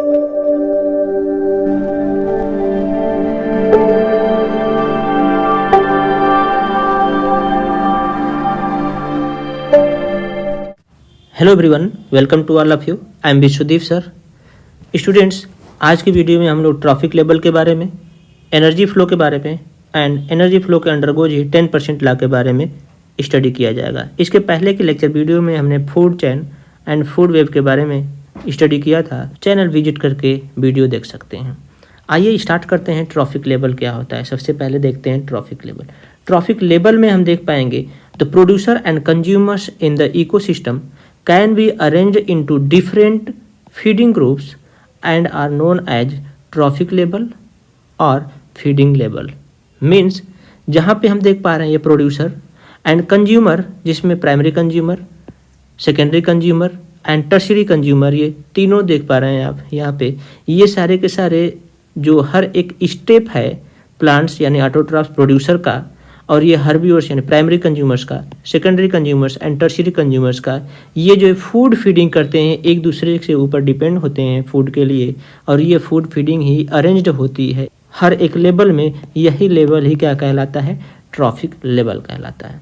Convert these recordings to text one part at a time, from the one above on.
Hello everyone, welcome to all of you. I am Vishwadeep sir. Students, आज की video में हम लोग ट्रॉफिक लेवल के बारे में, एनर्जी फ्लो के बारे में एंड एनर्जी फ्लो के अंडरगोज ही 10% लॉ के बारे में स्टडी किया जाएगा। इसके पहले के लेक्चर वीडियो में हमने food chain and food web के बारे में स्टडी किया था। चैनल विजिट करके वीडियो देख सकते हैं। आइए स्टार्ट करते हैं। ट्रॉफिक लेवल क्या होता है, सबसे पहले देखते हैं ट्रॉफिक लेवल। ट्रॉफिक लेवल में हम देख पाएंगे the producer and consumers in the ecosystem can be arranged into different feeding groups and are known as trophic level or feeding level। Means जहाँ पे हम देख पा रहे हैं ये प्रोड्यूसर एंड कंज्यूमर, जिसमें primary consumer, secondary consumer and tertiary consumer, ये तीनों देख पा रहे हैं आप यहाँ पे। ये सारे के सारे जो हर एक स्टेप है प्लांट्स यानी ऑटोट्रॉफ्स प्रोड्यूसर का, और ये हर्बीवर्स यानी प्राइमरी कंज्यूमर्स का, secondary consumers and tertiary consumers का, ये जो फूड फीडिंग करते हैं एक दूसरे से ऊपर डिपेंड होते हैं फूड के लिए, और ये फूड फीडिंग ही अरेंज्ड होती है हर एक लेवल में। यही लेवल ही क्या कहलाता है, ट्रॉफिक लेवल कहलाता है।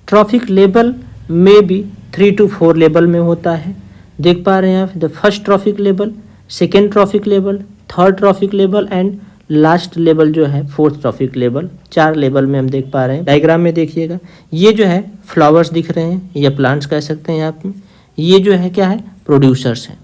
ट्रॉफिक लेवल में भी 3 to 4 लेवल में होता है। देख पा रहे हैं आप, the first trophic level, second trophic level, third trophic level and last level जो है फोर्थ ट्रॉफिक लेवल। 4 लेवल में हम देख पा रहे हैं। डायग्राम में देखिएगा, ये जो है फ्लावर्स दिख रहे हैं या प्लांट्स कह सकते हैं आप। ये जो है क्या है, प्रोड्यूसर्स हैं।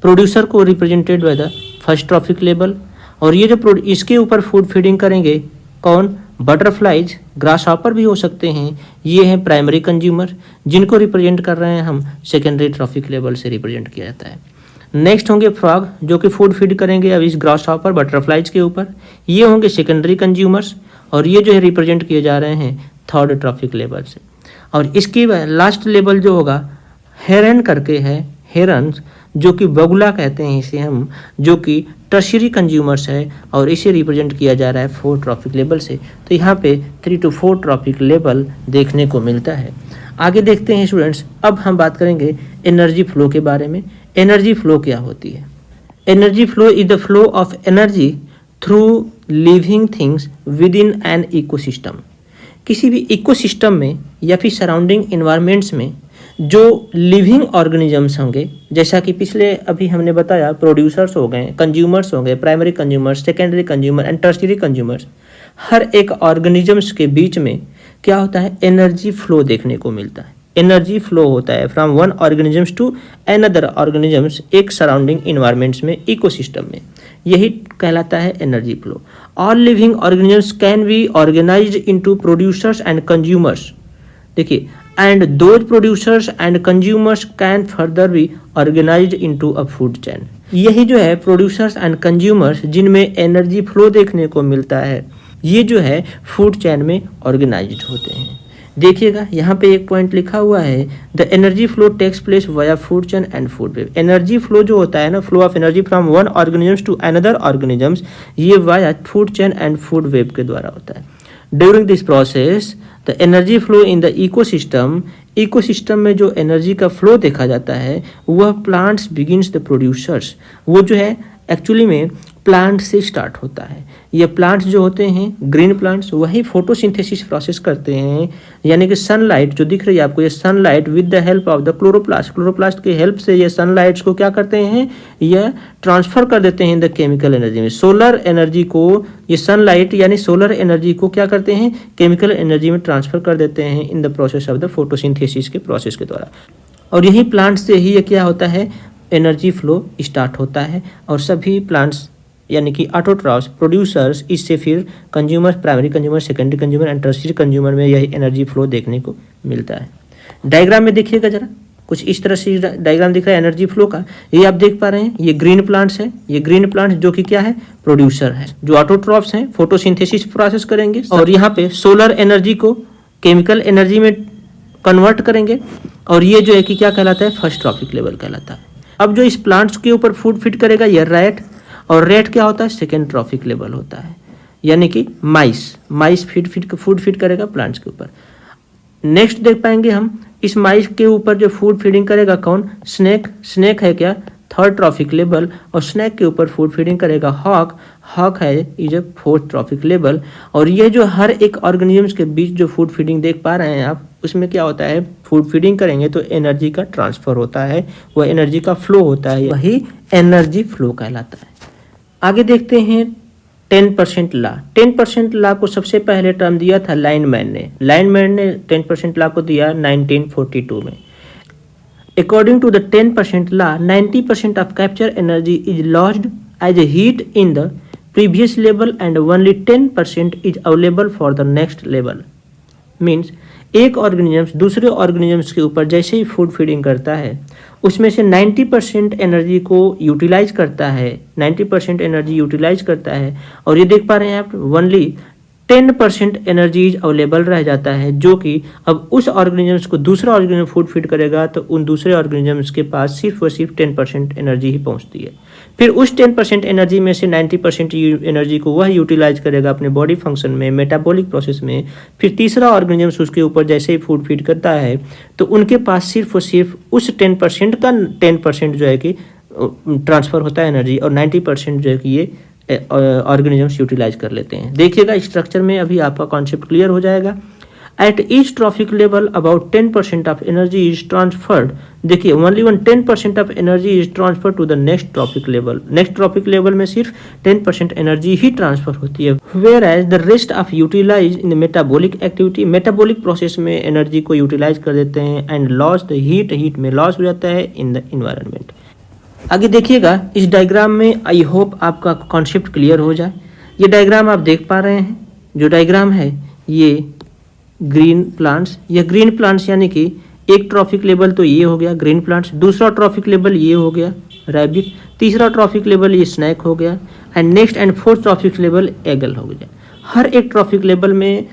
प्रोड्यूसर को represented by the first trophic level. और ये जो इसके ऊपर फूड फीडिंग करेंगे कौन, बटरफ्लाइज, ग्रास हॉपर भी हो सकते हैं। ये हैं प्राइमरी कंज्यूमर, जिनको रिप्रेजेंट कर रहे हैं हम सेकेंडरी ट्रॉफिक लेवल से रिप्रेजेंट किया जाता है। नेक्स्ट होंगे फ्रॉग, जो कि फूड फीड करेंगे अब इस ग्रास हॉपर बटरफ्लाइज के ऊपर। ये होंगे सेकेंडरी कंज्यूमर्स, और ये जो है रिप्रेजेंट किए जा रहे हैं थर्ड ट्रॉफिक लेवल से। और इसके लास्ट लेवल जो होगा हेरन करके है, हेरन्स, जो कि बगुला कहते हैं इसे हम, जो कि टर्शियरी कंज्यूमर्स है, और इसे रिप्रेजेंट किया जा रहा है 4 ट्रॉफिक लेवल से। तो यहाँ पे 3 to 4 ट्रॉफिक लेवल देखने को मिलता है। आगे देखते हैं स्टूडेंट्स, अब हम बात करेंगे एनर्जी फ्लो के बारे में। एनर्जी फ्लो क्या होती है? Energy flow is the flow of energy through living things with in an ecosystem. किसी भी इकोसिस्टम में या फिर सराउंडिंग इन्वायरमेंट्स में जो लिविंग ऑर्गेनिजम्स होंगे, जैसा कि पिछले अभी हमने बताया, प्रोड्यूसर्स हो गए, कंज्यूमर्स हो गए, primary consumers, secondary consumer and tertiary consumers, हर एक ऑर्गेनिजम्स के बीच में क्या होता है, एनर्जी फ्लो देखने को मिलता है। एनर्जी फ्लो होता है from one organisms to another organisms, एक सराउंडिंग इन्वायरमेंट्स में, इकोसिस्टम में। यही कहलाता है energy flow. All living organisms can be organised into producers and consumers. देखिए, and those producers and consumers can further be organised into a food chain. यही जो है प्रोड्यूसर्स एंड कंज्यूमर्स जिनमें एनर्जी फ्लो देखने को मिलता है, ये जो है फूड चेन में ऑर्गेनाइज्ड होते हैं। देखिएगा यहाँ पे एक पॉइंट लिखा हुआ है, the energy flow takes place via food chain and food web. Energy flow जो होता है ना, flow of energy from one organisms to another organisms, ये via food chain and food web के द्वारा होता है। During this process the energy flow in the ecosystem, ecosystem में जो एनर्जी का फ्लो देखा जाता है वह प्लांट्स बिगिंस द प्रोड्यूसर्स, वो जो है एक्चुअली में प्लांट से स्टार्ट होता है। ये प्लांट्स जो होते हैं ग्रीन प्लांट्स, वही फोटोसिंथेसिस प्रोसेस करते हैं, यानी कि सनलाइट जो दिख रही है आपको, ये sunlight with the help of the chloroplast, chloroplast के हेल्प से ये सनलाइट्स को क्या करते हैं, यह ट्रांसफर कर देते हैं द केमिकल एनर्जी में। सोलर एनर्जी को ये सनलाइट यानी सोलर एनर्जी को क्या करते हैं, केमिकल एनर्जी में ट्रांसफर कर देते हैं in the process of the photosynthesis के प्रोसेस के द्वारा। और यही प्लांट से ही ये क्या होता है, एनर्जी फ्लो स्टार्ट होता है। और सभी प्लांट्स यानी कि ऑटोट्रॉफ्स प्रोड्यूसर्स, इससे फिर consumer, primary consumer, secondary consumer and tertiary consumer में यही एनर्जी फ्लो देखने को मिलता है। डायग्राम में देखिएगा जरा, कुछ इस तरह से डायग्राम दिख रहा है एनर्जी फ्लो का। ये आप देख पा रहे हैं, ये ग्रीन प्लांट्स है, ये ग्रीन प्लांट्स जो कि क्या है, प्रोड्यूसर है। जो ऑटोट्रॉफ्स हैं फोटोसिंथेसिस प्रोसेस करेंगे, और यहाँ पे सोलर एनर्जी को केमिकल एनर्जी में कन्वर्ट करेंगे, और ये जो है कि क्या कहलाता है, फर्स्ट ट्रॉफिक लेवल कहलाता है। अब जो इस प्लांट्स के ऊपर फूड फिट करेगा ये रैट, और रेट क्या होता है, सेकेंड ट्रॉफिक लेवल होता है, यानी कि माइस फूड फीड करेगा प्लांट्स के ऊपर। नेक्स्ट देख पाएंगे हम, इस माइस के ऊपर जो फूड फीडिंग करेगा कौन, स्नेक है क्या, थर्ड ट्रॉफिक लेवल और स्नैक के ऊपर फूड फीडिंग करेगा हॉक है is a fourth trophic level. और ये जो हर एक ऑर्गेनिजम्स के बीच जो फूड फीडिंग देख पा रहे हैं आप, उसमें क्या होता है, फूड फीडिंग करेंगे तो एनर्जी का ट्रांसफर होता है, वह एनर्जी का फ्लो होता है, वही एनर्जी फ्लो कहलाता है। आगे देखते हैं 10% ला। 10% ला को सबसे पहले टर्म दिया था लाइनमैन ने 10% ला को दिया 1942 में। According to the 10% law, 90% of capture energy is lost as a heat in the previous level and only 10% is available for the next level. Means एक ऑर्गेनिजम्स दूसरे ऑर्गेनिजम्स के ऊपर जैसे ही फूड फीडिंग करता है उसमें से 90% एनर्जी को यूटिलाइज करता है, 90% एनर्जी यूटिलाइज करता है और ये देख पा रहे हैं आप ओनली 10% एनर्जी अवेलेबल रह जाता है, जो कि अब उस ऑर्गेनिजम्स को दूसरा ऑर्गेनिज्म फूड फीड करेगा तो उन दूसरे ऑर्गेनिजम्स के पास सिर्फ और सिर्फ 10% एनर्जी ही पहुंचती है। फिर उस 10% एनर्जी में से 90% एनर्जी को वह यूटिलाइज करेगा अपने बॉडी फंक्शन में, मेटाबॉलिक प्रोसेस में। फिर तीसरा ऑर्गेनिजम्स उसके ऊपर जैसे ही फूड फीड करता है तो उनके पास सिर्फ और सिर्फ उस 10% का 10% जो है कि ट्रांसफ़र होता है एनर्जी और 90% जो है कि ये ऑर्गेनिजम्स यूटिलाइज कर लेते हैं। देखिएगा स्ट्रक्चर में अभी आपका कॉन्सेप्ट क्लियर हो जाएगा। At each trophic level about 10% of energy is transferred. देखिए only 10% of energy is transfer to the next trophic level. Next trophic level में सिर्फ 10% एनर्जी ही ट्रांसफर होती है। Whereas the rest of utilise in metabolic activity, metabolic process में energy को utilise कर देते हैं एंड लॉस द हीट में लॉस हो जाता है इन द इन्वायरमेंट। आगे देखिएगा इस डायग्राम में, आई होप आपका कॉन्सेप्ट क्लियर हो जाए। ये डायग्राम आप देख पा रहे हैं, जो डायग्राम है ये ग्रीन प्लांट्स, ये ग्रीन प्लांट्स यानी कि एक ट्रॉफिक लेवल तो ये हो गया ग्रीन प्लांट्स, दूसरा ट्रॉफिक लेवल ये हो गया रैबिट, तीसरा ट्रॉफिक लेवल ये स्नैक हो गया and next and fourth trophic level eagle हो गया। हर एक ट्रॉफिक लेवल में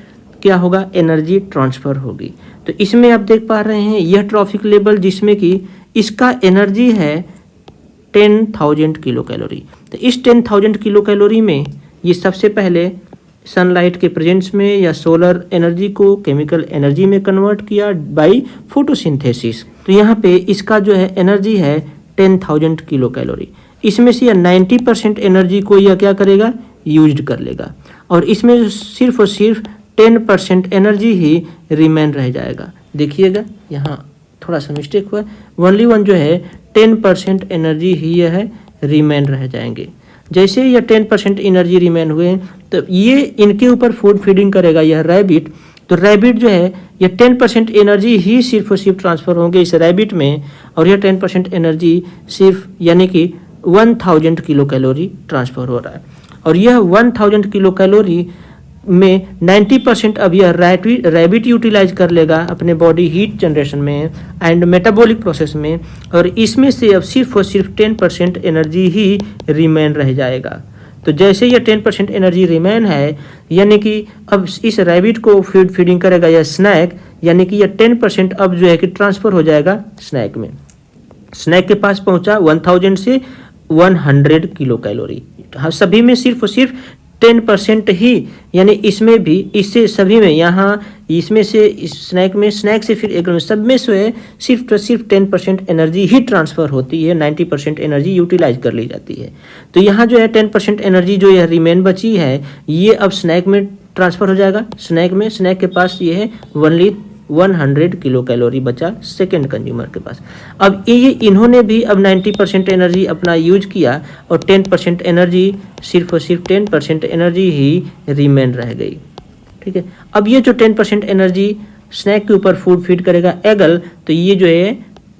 क्या होगा, एनर्जी ट्रांसफर होगी। तो इसमें आप देख पा रहे हैं यह ट्रॉफिक लेवल जिसमें कि इसका एनर्जी है 10,000 किलो कैलोरी। तो इस 10,000 किलो कैलोरी में ये सबसे पहले सनलाइट के प्रेजेंस में या सोलर एनर्जी को केमिकल एनर्जी में कन्वर्ट किया बाय फोटोसिंथेसिस। तो यहाँ पे इसका जो है एनर्जी है 10,000 किलो कैलोरी। इसमें से 90% एनर्जी को यह क्या करेगा, यूज्ड कर लेगा और इसमें सिर्फ और सिर्फ 10% एनर्जी ही रिमेन रह जाएगा। देखिएगा यहाँ थोड़ा सा मिस्टेक हुआ, ओनली वन जो है 10% एनर्जी ही यह है रिमेन रह जाएंगे। जैसे ये 10% एनर्जी रिमेन हुए तो ये इनके ऊपर फूड फीडिंग करेगा यह रैबिट। तो रैबिट जो है ये 10% एनर्जी ही सिर्फ और सिर्फ ट्रांसफ़र होंगे इस रैबिट में और यह 10% एनर्जी सिर्फ यानी कि 1000 किलो कैलोरी ट्रांसफ़र हो रहा है। और यह 1000 किलो कैलोरी में 90% अब यह रैबिट यूटिलाइज कर लेगा अपने बॉडी हीट जनरेशन में एंड मेटाबॉलिक प्रोसेस में और इसमें से अब सिर्फ और सिर्फ 10% एनर्जी ही रिमेन रह जाएगा। तो जैसे यह 10% एनर्जी रिमेन है यानी कि अब इस रैबिट को फीडिंग करेगा यह स्नैक, यानी कि यह 10% अब जो है कि ट्रांसफ़र हो जाएगा स्नैक में। स्नैक के पास पहुंचा 1000 से 100 किलो कैलोरी। हाँ, सभी में सिर्फ और सिर्फ 10% ही, यानी इसमें भी इससे सभी में यहाँ इसमें से इस स्नैक से फिर एक सब में से सिर्फ 10% एनर्जी ही ट्रांसफ़र होती है, 90% एनर्जी यूटिलाइज कर ली जाती है। तो यहाँ जो है 10% एनर्जी जो यह रिमेन बची है ये अब स्नैक में ट्रांसफ़र हो जाएगा। स्नैक के पास ये है ओनली 100 किलो कैलोरी बचा सेकेंड कंज्यूमर के पास। अब ये इन्होंने भी अब 90% एनर्जी अपना यूज किया और 10% एनर्जी सिर्फ और सिर्फ 10% एनर्जी ही रिमेन रह गई। ठीक है, अब ये जो 10% एनर्जी स्नैक के ऊपर फूड फीड करेगा एगल, तो ये जो है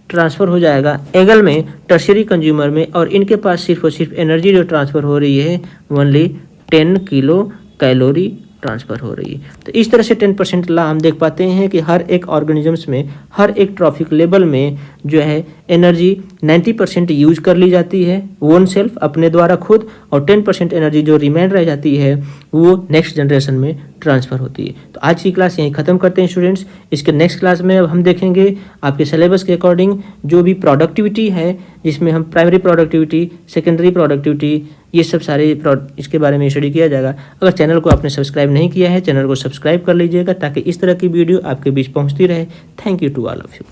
ट्रांसफ़र हो जाएगा एगल में टर्शियरी कंज्यूमर में और इनके पास सिर्फ और सिर्फ एनर्जी जो ट्रांसफ़र हो रही है ओनली 10 किलो कैलोरी ट्रांसफ़र हो रही है। तो इस तरह से 10% ला हम देख पाते हैं कि हर एक ऑर्गेनिजम्स में हर एक ट्रॉफिक लेवल में जो है एनर्जी 90% यूज कर ली जाती है ओन सेल्फ अपने द्वारा खुद और 10% एनर्जी जो रिमेन रह जाती है वो नेक्स्ट जनरेशन में ट्रांसफ़र होती है। तो आज की क्लास यहीं ख़त्म करते हैं स्टूडेंट्स। इसके नेक्स्ट क्लास में अब हम देखेंगे आपके सिलेबस के अकॉर्डिंग जो भी प्रोडक्टिविटी है, जिसमें हम प्राइमरी प्रोडक्टिविटी, सेकेंडरी प्रोडक्टिविटी, ये सब सारे इसके बारे में स्टडी किया जाएगा। अगर चैनल को आपने सब्सक्राइब नहीं किया है, चैनल को सब्सक्राइब कर लीजिएगा ताकि इस तरह की वीडियो आपके बीच पहुंचती रहे। Thank you to all of you.